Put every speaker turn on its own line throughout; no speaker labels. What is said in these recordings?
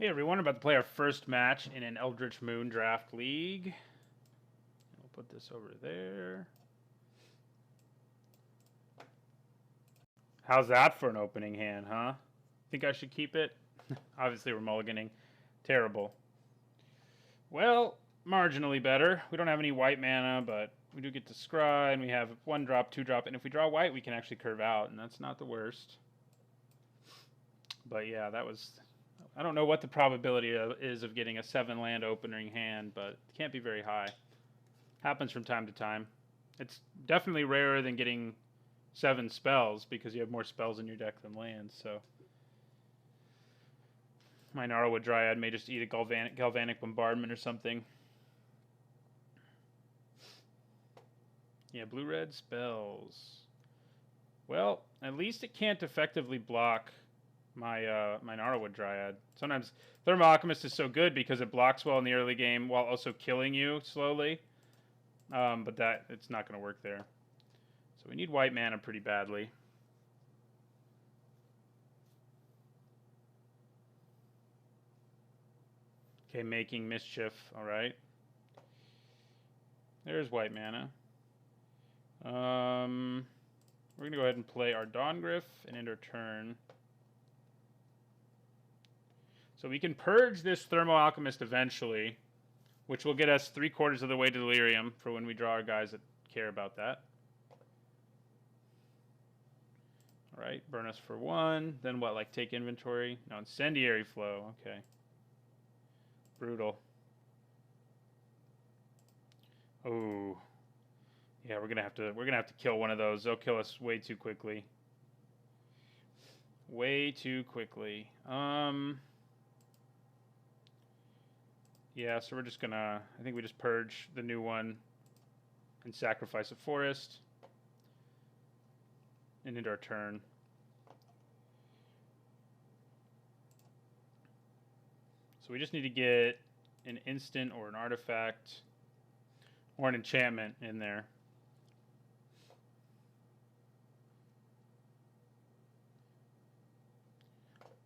Hey everyone, about to play our first match in an Eldritch Moon Draft League. We'll put this over there. How's that for an opening hand, huh? Think I should keep it? Obviously we're mulliganing. Terrible. Well, marginally better. We don't have any white mana, but we do get to scry, and we have 1 drop, 2 drop, and if we draw white, we can actually curve out, and that's not the worst. But yeah, that was... I don't know what the probability is of getting a 7-land opening hand, but it can't be very high. Happens from time to time. It's definitely rarer than getting 7 spells because you have more spells in your deck than lands. So my Gnarlwood Dryad may just eat a galvanic bombardment or something. Yeah, blue-red spells. Well, at least it can't effectively block my my Gnarlwood Dryad. Sometimes Thermal Alchemist is so good because it blocks well in the early game while also killing you slowly. But it's not going to work there. So we need white mana pretty badly. Okay, making mischief. All right. There's white mana. We're going to go ahead and play our Dawngryph and end our turn. So we can purge this Thermal Alchemist eventually, which will get us 3/4 of the way to Delirium for when we draw our guys that care about that. All right, burn us for 1. Then what, like take inventory? No, Incendiary Flow. Okay. Brutal. Oh. Yeah, we're gonna have to kill one of those. They'll kill us way too quickly. Way too quickly. Yeah, so we're just gonna... I think we just purge the new one and sacrifice a forest. And end our turn. So we just need to get an instant or an artifact or an enchantment in there.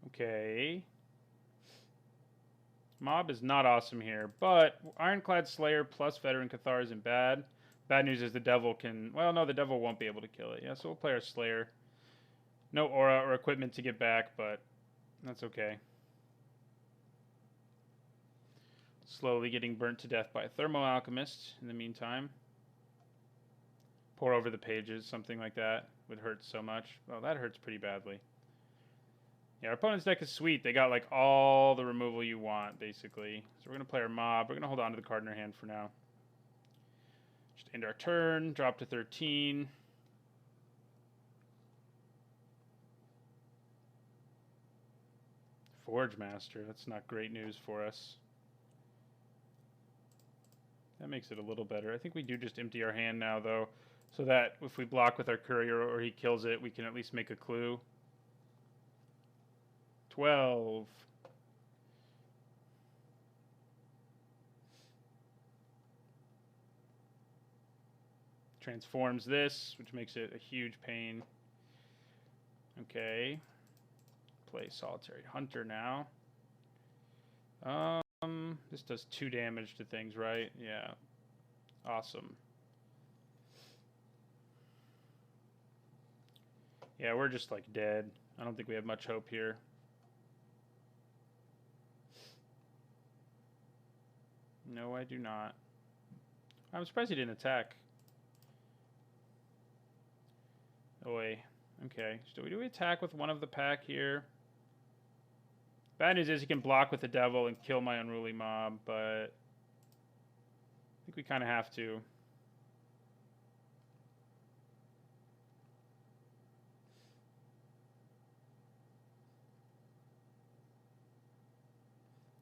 Okay. Mob is not awesome here, but Ironclad Slayer plus Veteran Cathar isn't bad. Bad news is the devil can... Well, no, the devil won't be able to kill it. Yeah, so we'll play our Slayer. No aura or equipment to get back, but that's okay. Slowly getting burnt to death by a Thermal Alchemist in the meantime. Pour over the pages, something like that would hurt so much. Well, that hurts pretty badly. Yeah, our opponent's deck is sweet. They got like all the removal you want, basically. So we're going to play our mob. We're going to hold on to the card in our hand for now. Just end our turn, drop to 13. Forge Master, that's not great news for us. That makes it a little better. I think we do just empty our hand now, though, so that if we block with our courier or he kills it, we can at least make a clue. 12. Transforms this, which makes it a huge pain. Okay. Play Solitary Hunter now. This does 2 damage to things, right? Yeah. Awesome. Yeah, we're just like dead. I don't think we have much hope here. No, I do not. I'm surprised he didn't attack. Oh, wait. Okay. So do we attack with one of the pack here? Bad news is he can block with the devil and kill my Unruly Mob, but I think we kind of have to.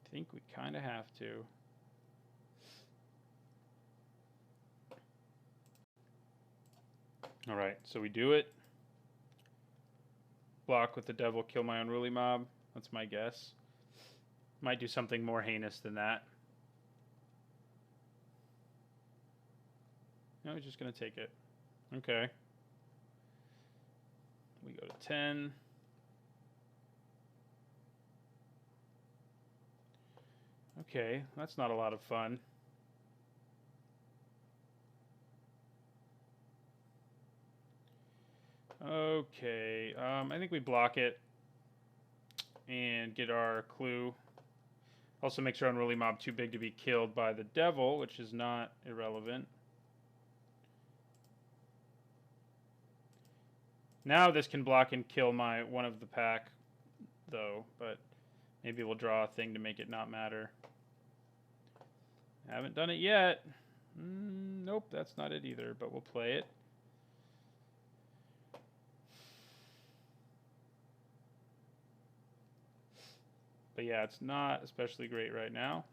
I think we kind of have to. All right, so we do it. Block with the devil, kill my Unruly Mob. That's my guess. Might do something more heinous than that. No, he's just going to take it. Okay. We go to 10. Okay, that's not a lot of fun. Okay, I think we block it and get our clue. Also make sure unruly mob too big to be killed by the devil, which is not irrelevant. Now this can block and kill my one of the pack, though, but maybe we'll draw a thing to make it not matter. Haven't done it yet. Nope, that's not it either, but we'll play it. But yeah, it's not especially great right now.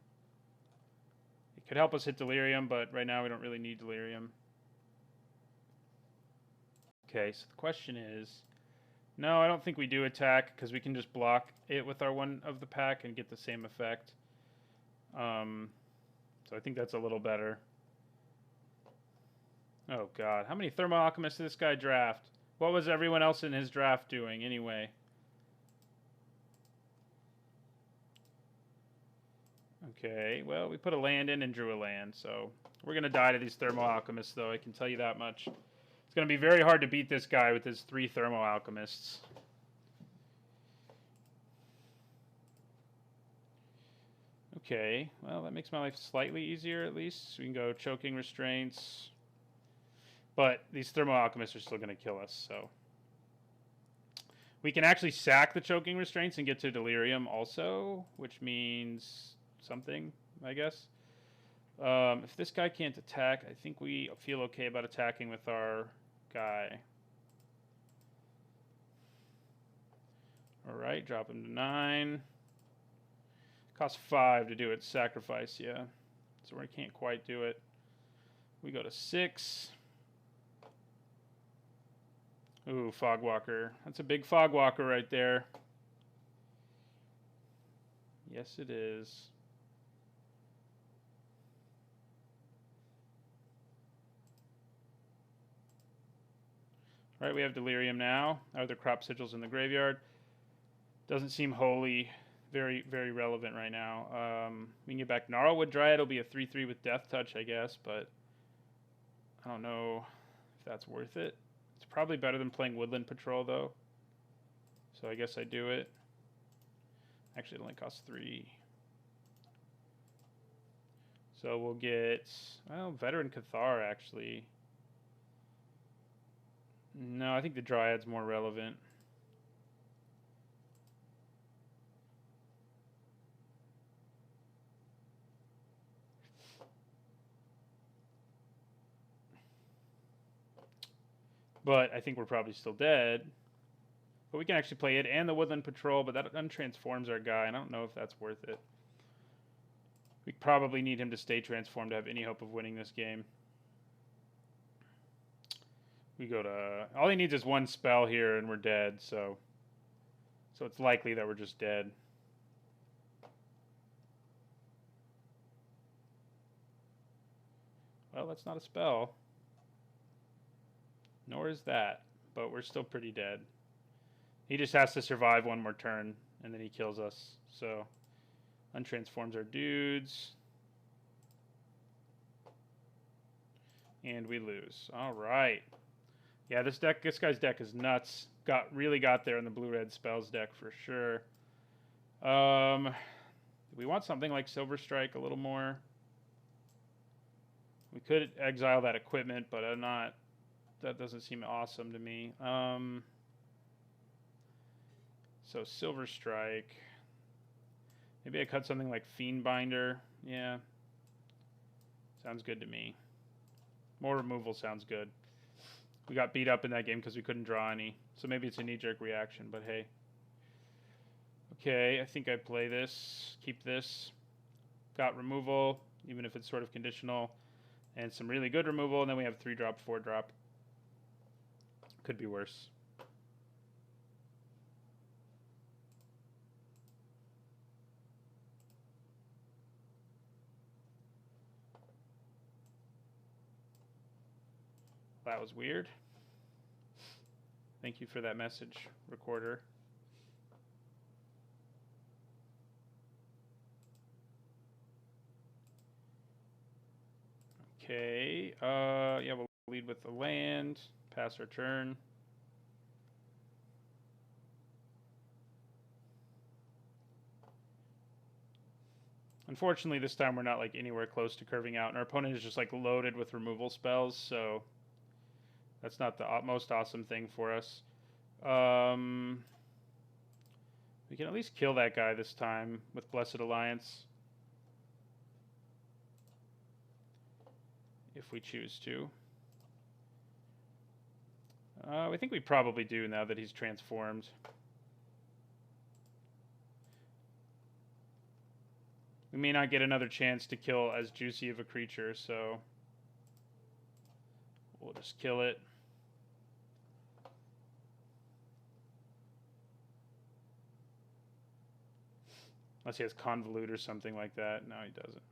It could help us hit Delirium, but right now we don't really need Delirium. Okay, so the question is... No, I don't think we do attack, because we can just block it with our one of the pack and get the same effect. So I think that's a little better. Oh god, how many Thermal Alchemists did this guy draft? What was everyone else in his draft doing, anyway? Okay, well, we put a land in and drew a land, so... We're going to die to these Thermal Alchemists, though, I can tell you that much. It's going to be very hard to beat this guy with his 3 Thermal Alchemists. Okay, well, that makes my life slightly easier, at least. So we can go Choking Restraints. But these Thermal Alchemists are still going to kill us, so... We can actually sack the Choking Restraints and get to Delirium also, which means something, I guess. If this guy can't attack, I think we feel okay about attacking with our guy. Alright, drop him to 9. Costs 5 to do it. Sacrifice, yeah. So we can't quite do it. We go to 6. Ooh, Fogwalker. That's a big Fogwalker right there. Yes, it is. All right, we have Delirium now. Are there crop sigils in the graveyard? Doesn't seem wholly very relevant right now. We can get back Gnarlwood Dryad. It'll be a 3/3 with Death Touch, I guess, but I don't know if that's worth it. It's probably better than playing Woodland Patrol, though. So I guess I do it. Actually, it only costs 3. So we'll get, well, Veteran Cathar, actually. No, I think the Dryad's more relevant. But I think we're probably still dead. But we can actually play it and the Woodland Patrol, but that untransforms our guy, and I don't know if that's worth it. We probably need him to stay transformed to have any hope of winning this game. We go to... All he needs is one spell here, and we're dead, so it's likely that we're just dead. Well, that's not a spell. Nor is that, but we're still pretty dead. He just has to survive one more turn, and then he kills us. So, untransforms our dudes. And we lose. All right. Yeah, this guy's deck is nuts. Really got there in the blue-red spells deck for sure. We want something like Silver Strike a little more. We could exile that equipment, but I'm not... That doesn't seem awesome to me. So Silver Strike. Maybe I cut something like Fiendbinder. Yeah. Sounds good to me. More removal sounds good. We got beat up in that game because we couldn't draw any. So maybe it's a knee-jerk reaction, but hey. Okay, I think I play this. Keep this. Got removal, even if it's sort of conditional. And some really good removal, and then we have 3-drop, 4-drop. Could be worse. That was weird. Thank you for that message, recorder. Okay. Yeah, we'll lead with the land. Pass our turn. Unfortunately, this time we're not like anywhere close to curving out, and our opponent is just like loaded with removal spells, so that's not the most awesome thing for us. We can at least kill that guy this time with Blessed Alliance. If we choose to. I think we probably do now that he's transformed. We may not get another chance to kill as juicy of a creature, so we'll just kill it. Unless he has Convolute or something like that. No, he doesn't.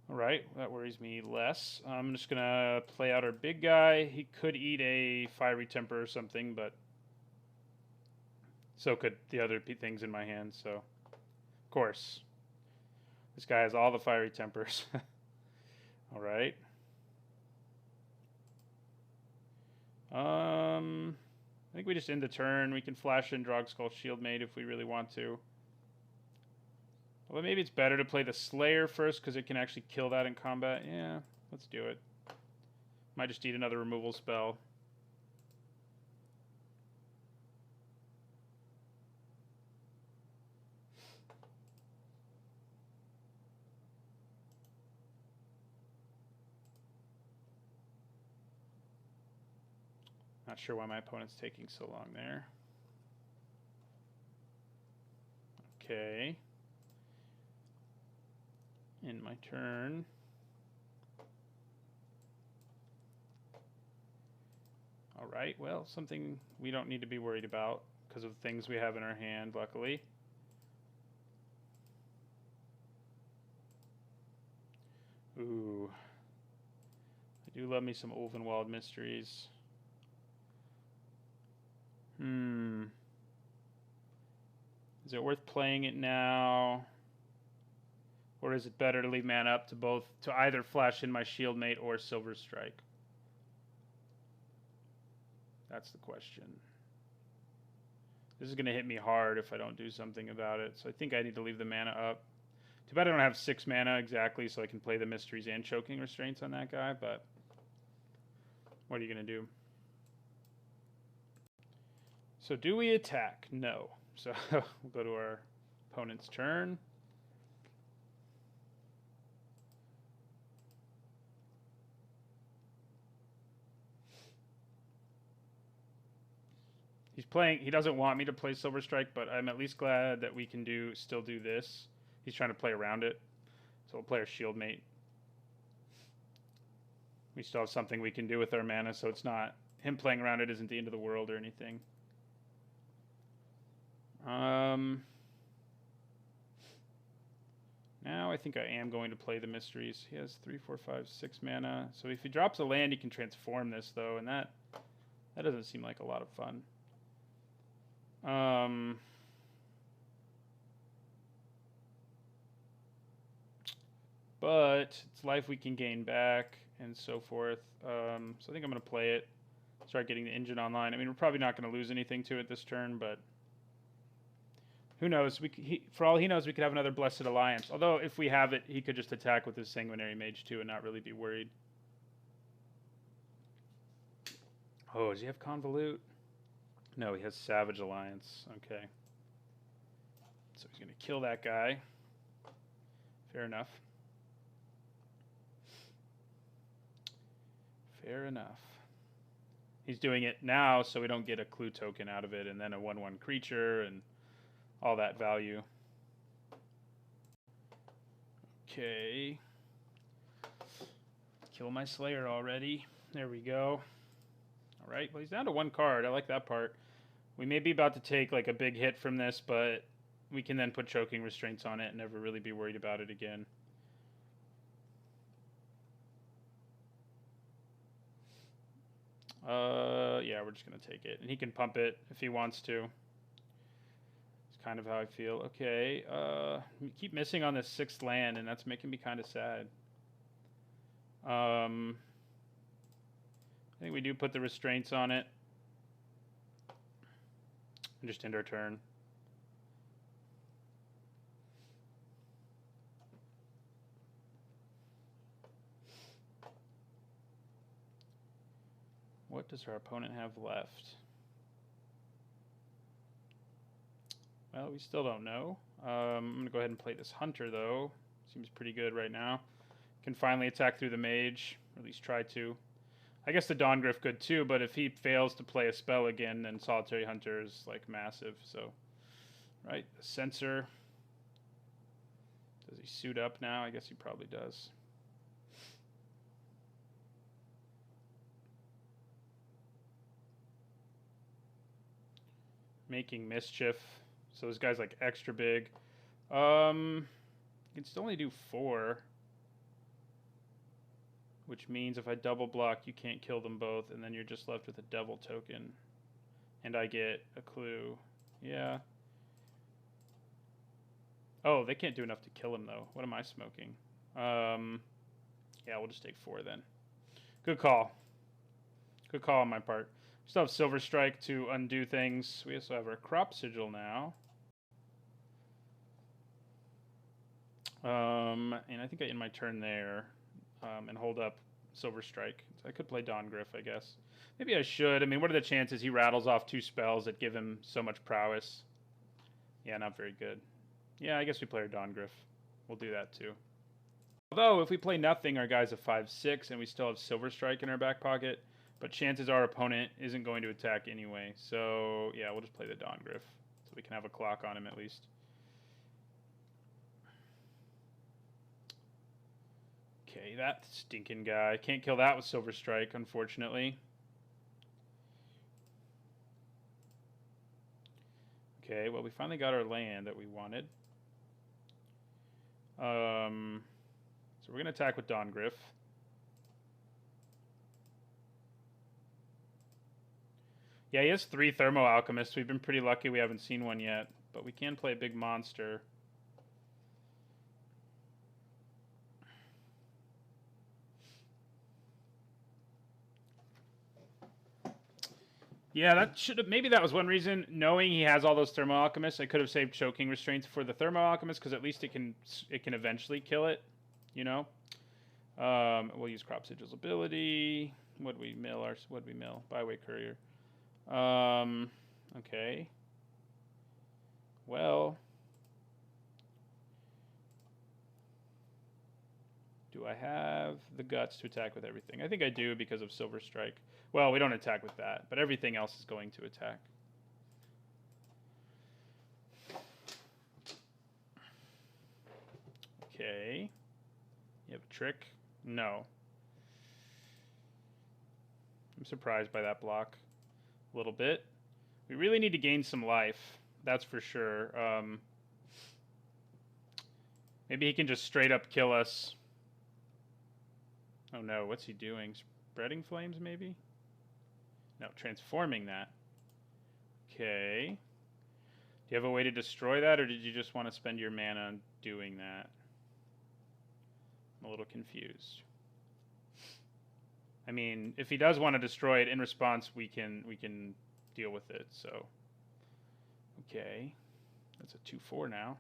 Alright, that worries me less. I'm just going to play out our big guy. He could eat a Fiery Temper or something, but so could the other things in my hand, so of course. This guy has all the Fiery Tempers. Alright. I think we just end the turn. We can flash in Drogskull Shieldmate if we really want to. Well, maybe it's better to play the Slayer first because it can actually kill that in combat. Yeah, let's do it. Might just need another removal spell. Not sure why my opponent's taking so long there. Okay. End my turn. Alright, well, something we don't need to be worried about because of the things we have in our hand, luckily. Ooh. I do love me some Ulvenwald Mysteries. Is it worth playing it now? Or is it better to leave mana up to either flash in my Shieldmate or Silver Strike? That's the question. This is going to hit me hard if I don't do something about it, so I think I need to leave the mana up. Too bad I don't have 6 mana exactly, so I can play the Mysteries and Choking Restraints on that guy, but what are you going to do? So do we attack? No. So we'll go to our opponent's turn. He doesn't want me to play Silver Strike, but I'm at least glad that we can still do this. He's trying to play around it. So we'll play our Shieldmate. We still have something we can do with our mana, so it's not... Him playing around it isn't the end of the world or anything. Now I think I am going to play the Mysteries. He has 3, 4, 5, 6 mana. So if he drops a land, he can transform this, though, and that doesn't seem like a lot of fun. But it's life we can gain back and so forth. So I think I'm going to play it. Start getting the engine online. I mean, we're probably not going to lose anything to it this turn, but who knows? For all he knows, we could have another Blessed Alliance. Although, if we have it, he could just attack with his Sanguinary Mage, too, and not really be worried. Oh, does he have Convolute? No, he has Savage Alliance. Okay. So he's going to kill that guy. Fair enough. Fair enough. He's doing it now so we don't get a clue token out of it, and then a 1/1 creature, and all that value. Okay. Kill my Slayer already. There we go. Alright, well, he's down to 1 card. I like that part. We may be about to take like a big hit from this, but we can then put Choking Restraints on it and never really be worried about it again. Yeah, we're just going to take it. And he can pump it if he wants to. He's kind of how I feel. Okay, keep missing on this 6th land, and that's making me kind of sad. I think we do put the restraints on it. And just end our turn. What does our opponent have left? Well, we still don't know. I'm going to go ahead and play this Hunter, though. Seems pretty good right now. Can finally attack through the Mage, or at least try to. I guess the Dawngriff good too, but if he fails to play a spell again, then Solitary Hunter is like massive. So, right, the Censor. Does he suit up now? I guess he probably does. Making Mischief. So this guy's like extra big. You can still only do 4. Which means if I double block, you can't kill them both, and then you're just left with a Devil token. And I get a clue. Yeah. Oh, they can't do enough to kill him, though. What am I smoking? Yeah, we'll just take 4 then. Good call. Good call on my part. We still have Silver Strike to undo things. We also have our Crop Sigil now. And I think I end my turn there. And hold up Silver Strike. So I could play Dawngriff, I guess. Maybe I should. I mean, what are the chances he rattles off 2 spells that give him so much prowess? Yeah, not very good. Yeah, I guess we play our Dawngriff. We'll do that too. Although, if we play nothing, our guy's a 5/6, and we still have Silver Strike in our back pocket. But chances are our opponent isn't going to attack anyway. So, yeah, we'll just play the Dawngriff. So we can have a clock on him at least. Okay, that stinking guy. Can't kill that with Silver Strike, unfortunately. Okay, well, we finally got our land that we wanted. So we're going to attack with Dawngriff. Yeah, he has 3 Thermo Alchemists. We've been pretty lucky we haven't seen one yet. But we can play a big monster. Yeah, that should have, maybe that was one reason. Knowing he has all those Thermo Alchemists, I could have saved Choking Restraints for the Thermo Alchemist, because at least it can eventually kill it, you know. We'll use Crop Sigil's ability. What we mill? Byway Courier. Okay. Well, do I have the guts to attack with everything? I think I do because of Silver Strike. Well, we don't attack with that, but everything else is going to attack. Okay. You have a trick? No. I'm surprised by that block a little bit. We really need to gain some life. That's for sure. Maybe he can just straight up kill us. Oh no, what's he doing? Spreading Flames, maybe? No, transforming that. Okay. Do you have a way to destroy that, or did you just want to spend your mana on doing that? I'm a little confused. I mean, if he does want to destroy it in response, we can deal with it. So, okay, that's a 2/4 now.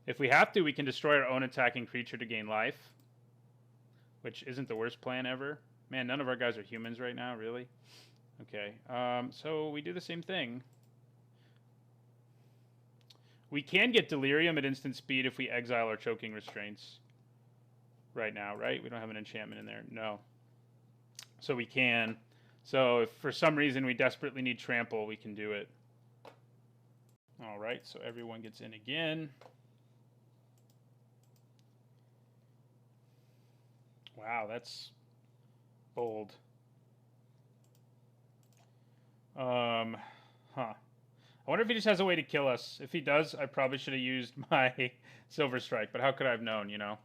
If we have to, we can destroy our own attacking creature to gain life, which isn't the worst plan ever. Man, none of our guys are humans right now, really. Okay, so we do the same thing. We can get Delirium at instant speed if we exile our Choking Restraints right now, right? We don't have an enchantment in there. No. So we can. So if for some reason we desperately need Trample, we can do it. All right, so everyone gets in again. Wow, that's bold. I wonder if he just has a way to kill us. If he does, I probably should have used my Silver Strike, but how could I have known, you know?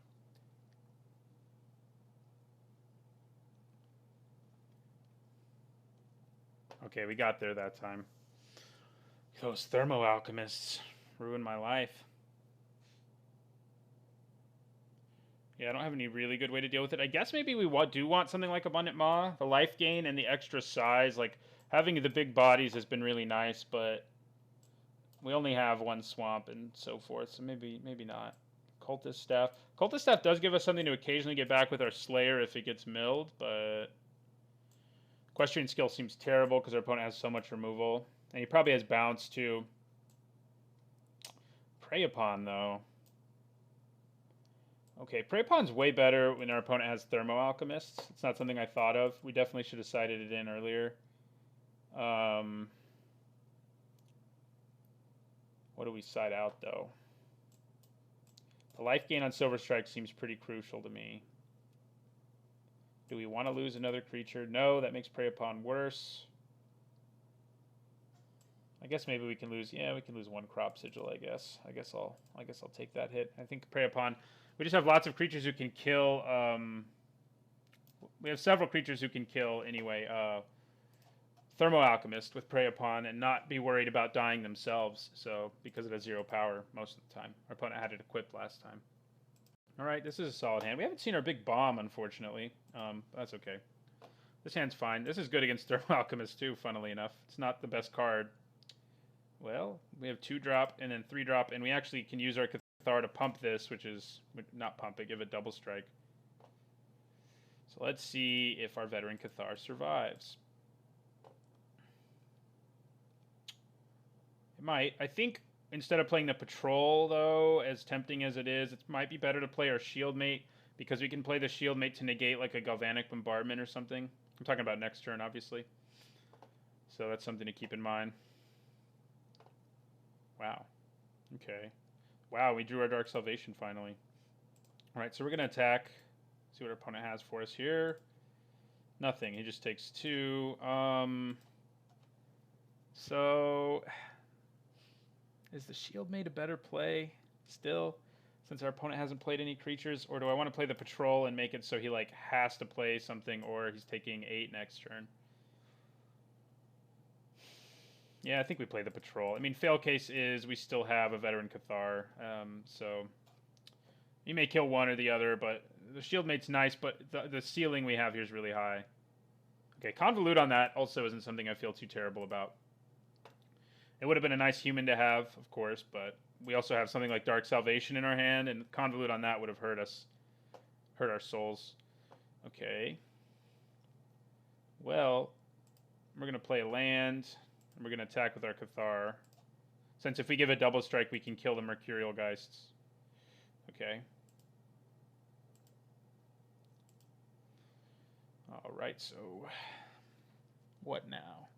Okay, we got there that time. Those thermo alchemists ruined my life. Yeah, I don't have any really good way to deal with it. I guess maybe we do want something like Abundant Maw. The life gain and the extra size, like having the big bodies has been really nice, but we only have one swamp and so forth, so maybe not. Cultist Staff. Cultist Staff does give us something to occasionally get back with our Slayer if it gets milled, but Equestrian skill seems terrible because our opponent has so much removal. And he probably has bounce too. Prey Upon, though. Okay, Prey Upon's way better when our opponent has Thermo Alchemists. It's not something I thought of. We definitely should have sided it in earlier. What do we side out, though? The life gain on Silver Strike seems pretty crucial to me. Do we want to lose another creature? No, that makes Prey Upon worse. I guess maybe we can lose. Yeah, we can lose one Crop Sigil. I guess I'll take that hit. I think Prey Upon. We just have lots of creatures who can kill. We have several creatures who can kill anyway. Thermo Alchemist with Prey Upon and not be worried about dying themselves. So because it has 0 power most of the time, our opponent had it equipped last time. All right, this is a solid hand. We haven't seen our big bomb, unfortunately. That's okay. This hand's fine. This is good against Thermo Alchemist too. Funnily enough, it's not the best card. Well, we have 2-drop and then 3-drop, and we actually can use our Cathar to pump this, which is not pump it, give it double strike. So let's see if our veteran Cathar survives. It might. I think instead of playing the patrol, though, as tempting as it is, it might be better to play our shield mate because we can play the shield mate to negate like a galvanic bombardment or something. I'm talking about next turn, obviously. So that's something to keep in mind. Wow. Okay. Wow, we drew our Dark Salvation finally. All right, so we're going to attack. See what our opponent has for us here. Nothing. He just takes 2. So is the shield made a better play still, since our opponent hasn't played any creatures? Or do I want to play the patrol and make it so he like has to play something, or he's taking 8 next turn? Yeah, I think we play the patrol. I mean, fail case is we still have a veteran Cathar, so you may kill one or the other, but the shield mate's nice, but the ceiling we have here is really high. Okay, Convolute on that also isn't something I feel too terrible about. It would have been a nice human to have, of course, but we also have something like Dark Salvation in our hand, and Convolute on that would have hurt us, hurt our souls. Okay. Well, we're going to play a land, and we're going to attack with our Cathar. Since if we give a double strike, we can kill the Mercurial Geists. Okay. Alright, so what now?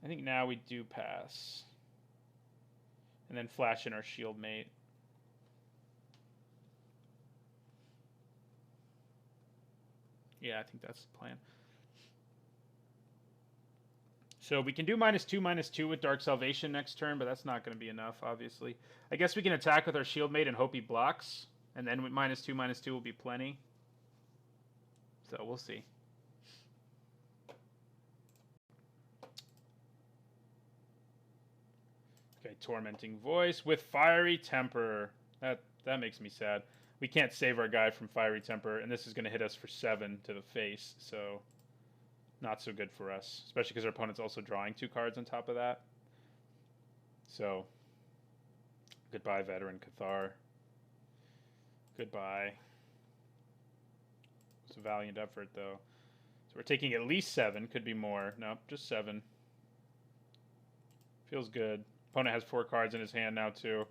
I think now we do pass. And then flash in our shield mate. Yeah, I think that's the plan. So we can do -2/-2 with Dark Salvation next turn, but that's not going to be enough, obviously. I guess we can attack with our shield mate and hope he blocks. And then with -2/-2 will be plenty. So we'll see. Okay, Tormenting Voice with Fiery Temper. That makes me sad. We can't save our guy from Fiery Temper, and this is going to hit us for 7 to the face, so not so good for us, especially because our opponent's also drawing 2 cards on top of that. So, goodbye, Veteran Cathar. Goodbye. It's a valiant effort, though. So we're taking at least 7, could be more. Nope, just 7. Feels good. Opponent has 4 cards in his hand now, too.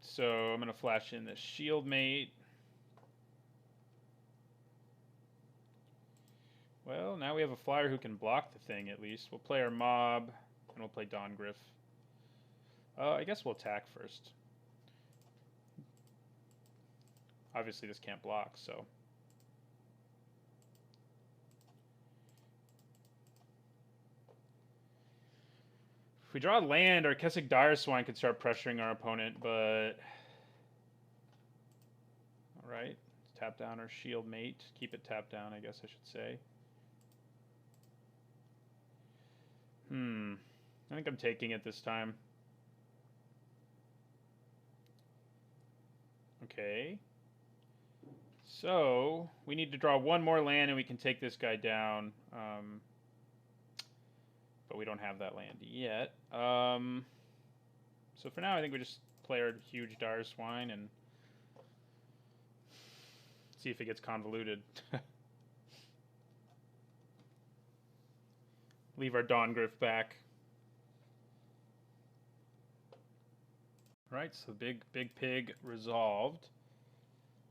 So I'm going to flash in the shield mate. Well, now we have a flyer who can block the thing, at least. We'll play our mob, and we'll play Dawngriff. I guess we'll attack first. Obviously, this can't block, so... If we draw land, our Kessig Direswine could start pressuring our opponent, but... Alright, tap down our shield mate. Keep it tapped down, I guess I should say. I think I'm taking it this time. Okay. So, we need to draw one more land and we can take this guy down. But we don't have that land yet. So for now, I think we just play our huge Dire Swine and see if it gets convoluted. Leave our Dawngriff back. Right, so big pig resolved.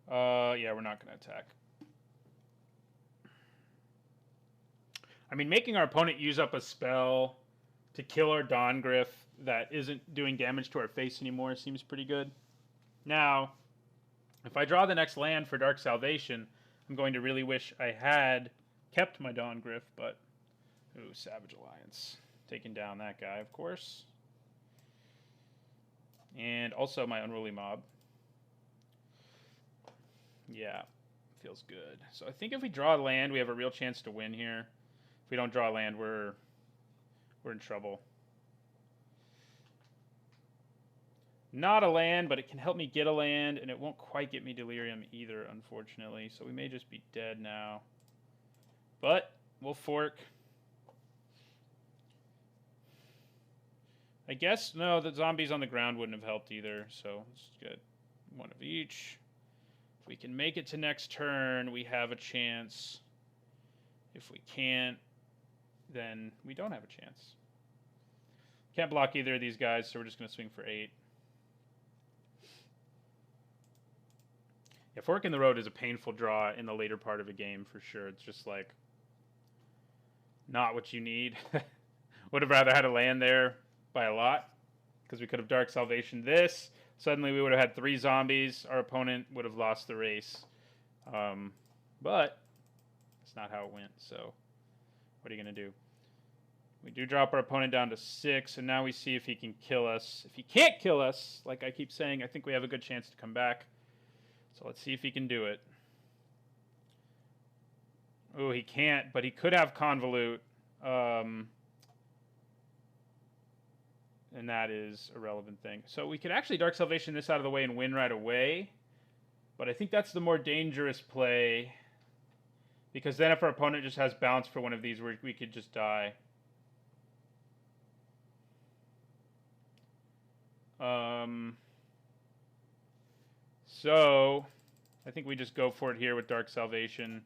Yeah, we're not going to attack. I mean, making our opponent use up a spell to kill our Dawngriff that isn't doing damage to our face anymore seems pretty good. Now, if I draw the next land for Dark Salvation, I'm going to really wish I had kept my Dawngriff, but... Ooh, Savage Alliance. Taking down that guy, of course. And also my Unruly Mob. Yeah, feels good. So I think if we draw land, we have a real chance to win here. If we don't draw land, we're in trouble. Not a land, but it can help me get a land, and it won't quite get me Delirium either, unfortunately. So we may just be dead now. But we'll fork. I guess, no, the zombies on the ground wouldn't have helped either, so let's get one of each. If we can make it to next turn, we have a chance. If we can't, then we don't have a chance. Can't block either of these guys, so we're just going to swing for 8. Yeah, Fork in the Road is a painful draw in the later part of a game, for sure. It's just like, not what you need. Would have rather had a land there by a lot, because we could have Dark Salvation this. Suddenly we would have had 3 zombies. Our opponent would have lost the race. But that's not how it went, so what are you going to do? We do drop our opponent down to 6, and now we see if he can kill us. If he can't kill us, like I keep saying, I think we have a good chance to come back. So let's see if he can do it. Oh, he can't, but he could have Convolute. And that is a relevant thing. So we could actually Dark Salvation this out of the way and win right away. But I think that's the more dangerous play. Because then if our opponent just has bounce for one of these, we could just die. So I think we just go for it here with Dark Salvation.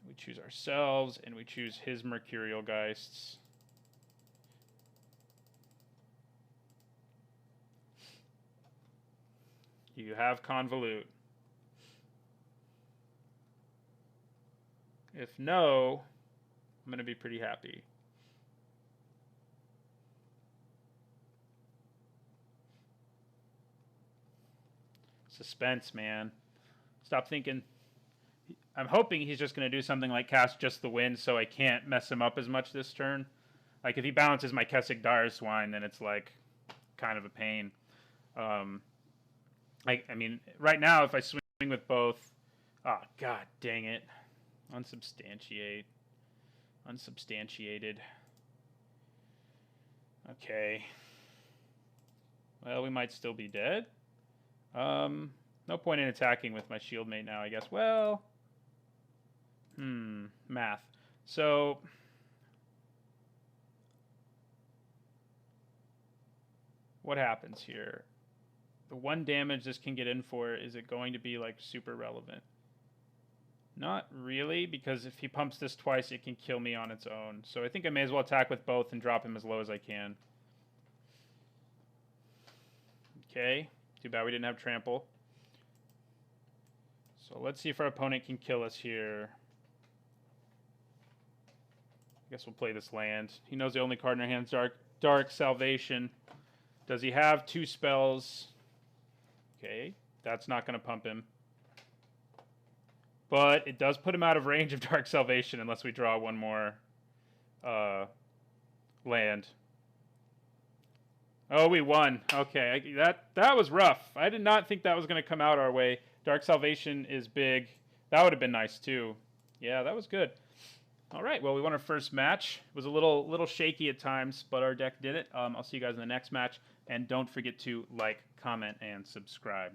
We choose ourselves, and we choose his Mercurial Geists. You have Convolute. If no, I'm going to be pretty happy. Suspense, man. Stop thinking. I'm hoping he's just going to do something like cast Just the Wind so I can't mess him up as much this turn. Like, if he balances my Kessig Dire Swine, then it's, like, kind of a pain. I mean, right now, if I swing with both... Oh, god dang it. Unsubstantiated. Okay. Well, we might still be dead. No point in attacking with my Shieldmate now, I guess. Well... math. So... what happens here? The 1 damage this can get in for, is it going to be, like, super relevant? Not really, because if he pumps this twice, it can kill me on its own. So I think I may as well attack with both and drop him as low as I can. Okay. Too bad we didn't have trample. So let's see if our opponent can kill us here. I guess we'll play this land. He knows the only card in our hand is Dark Salvation. Does he have 2 spells? Okay, that's not going to pump him. But it does put him out of range of Dark Salvation unless we draw one more land. Oh, we won. Okay, that was rough. I did not think that was going to come out our way. Dark Salvation is big. That would have been nice, too. Yeah, that was good. All right, well, we won our first match. It was a little shaky at times, but our deck did it. I'll see you guys in the next match, and don't forget to like, comment, and subscribe.